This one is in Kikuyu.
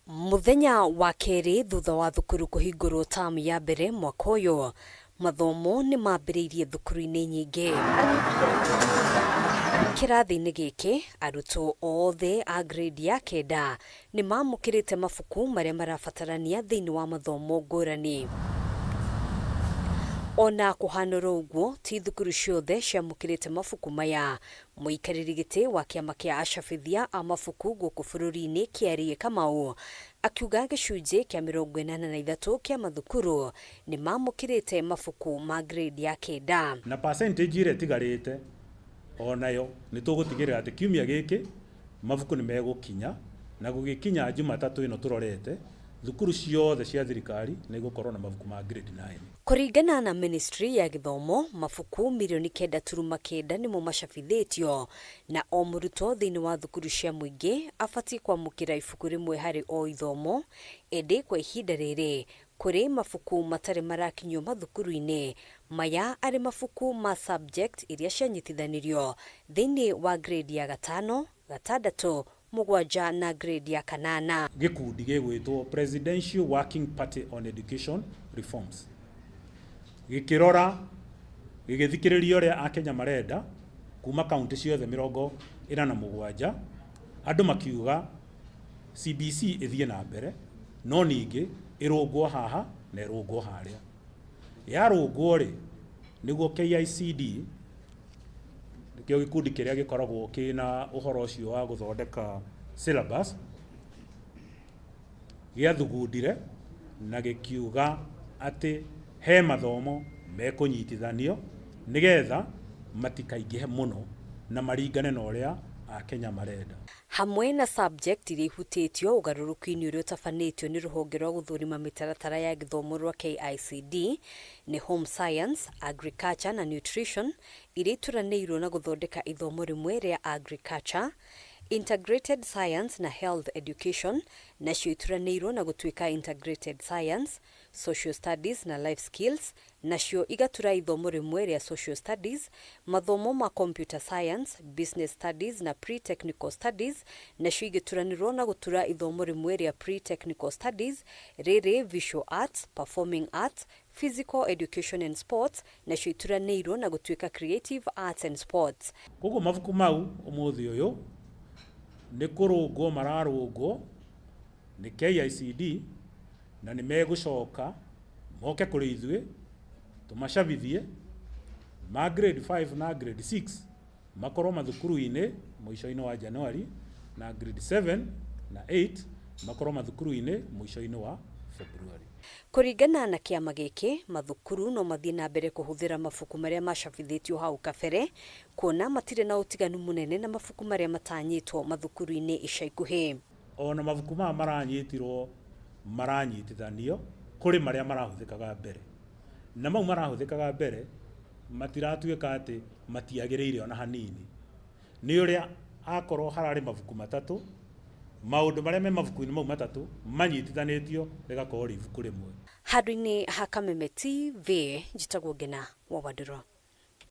Muthenya wa keri thutha wa thukuru kuhingurwo tamu ya mbere mwaka uyu, mathomo ni mambĩrĩirie thukuru-inĩ nyingĩ. Kĩrathi-inĩ gĩkĩ arutwo othe a grade ya kenda ni mamũkĩrĩte mabuku marĩa marabatarania thĩinĩ wa mathomo ngũrani. Ona kũhanũra ũguo, ti thukuru ciothe ciamũkĩrĩte mabuku maya. Mũikarĩri gĩtĩ wa kĩama kĩa acabithia a mabuku gũkũ bũrũri-inĩ KERI Kamau akiuga gĩcunjĩ kĩa 83 kĩa mathukuru ni mamũkĩrĩte mabuku ma grade ya kenda. Na percentage ĩrĩa ĩtigarĩte onayo nĩ tũgũtigĩrĩra atĩ kiumia gĩkĩ mabuku nĩ megũkinya, na gũgĩkinya Jumatatũ ĩno tũrorete thukuru ciothe cia thirikari nĩ gũkorwo na mabuku ma grade 9. Kũringana na Ministry ya Gĩthomo, mabuku milioni 9.9 nĩmo macabithĩtio, na o mũrutwo thĩinĩ wa thukuru cia mũingĩ abatie kwamũkĩra ibuku rĩmwe harĩ o ithomo. Ĩndĩ kwa ihinda rĩrĩ kũrĩ mabuku matarĩ marakinyio mathukuru-inĩ maya arĩ mabuku ma subject iria cianyitithanirio thĩinĩ wa grade ya 5, 6, 7 na grade ya 8. Gĩkundi gĩgwĩtwo Presidential Working Party on Education Reforms gĩkĩrora gĩgĩthikĩrĩria ũrĩa Akenya marenda kuma kaunti ciothe 47, andũ makiuga CBC ĩthiĩ na mbere, no ningĩ ĩrũngwo haha na ĩrũngwo harĩa. Yarũngwo rĩ nĩguo KICD kĩo gĩkundi kĩrĩa gĩkoragwo kĩna ũhoro ũcio wa gũthondeka syllabus gĩathugundire na gĩkiuga atĩ he mathomo mekũnyitithanio nĩgetha matikaingĩhe mũno na maringane na ũrĩa Akenya marenda. Hamwe na subject iria ihutĩtio ũgarũrũku-inĩ ũrĩa ũtabanĩtio nĩ rũhonge rwa gũthũrima mĩtaratara ya gĩthomo rwa KICD nĩ home science, agriculture na nutrition iria ituranĩirwo na gũthondeka ithomo rĩmwe rĩa agriculture, integrated science na health education nacio ituranĩirwo na gũtuĩka integrated science, social studies na life skills nacio igatura ithomo rĩmwe rĩa social studies, mathomo ma computer science, business studies na pre-technical studies nacio igĩturanĩrwo na gũtura ithomo rĩmwe rĩa pre-technical studies rĩrĩ visual arts, performing arts, physical education and sports nacio ituranĩirwo na gũtuĩka creative arts and sports. Koguo mabuku mau ũmũthĩ ũyũ nĩ kũrũngwo mararũngwo nĩ KICD na nĩ megũcoka moke kũrĩ ithuĩ tũmacabithie ma grade 5 na grade 6 makorwo mathukuru-inĩ mũico-inĩ wa January, na grade 7 na 8 makorwo mathukuru-inĩ mũico-inĩ wa February. Kũringana na kĩama gĩkĩ, mathukuru no mathiĩ na mbere kũhũthĩra mabuku marĩa macabithĩtio hau kabere, kuona matirĩ na ũtiganu mũnene na mabuku marĩa matanyĩtwo mathukuru-inĩ ica ikuhĩ. Ona mabuku maya maranyitirwo maranyitithanio kũrĩ marĩa marahũthĩkaga mbere, na mau marahũthĩkaga mbere matiratuĩka atĩ matiagĩrĩire ona hanini. Nĩ ũrĩa akorwo hararĩ mabuku matatũ, maũndũ marĩa me mabuku-inĩ mau matatũ manyitithanĩtio rĩgakorwo rĩ ibuku rĩmwe. Handũ-inĩ ha Kameme TV, njĩtagwo Ngena wa Wandĩrwo.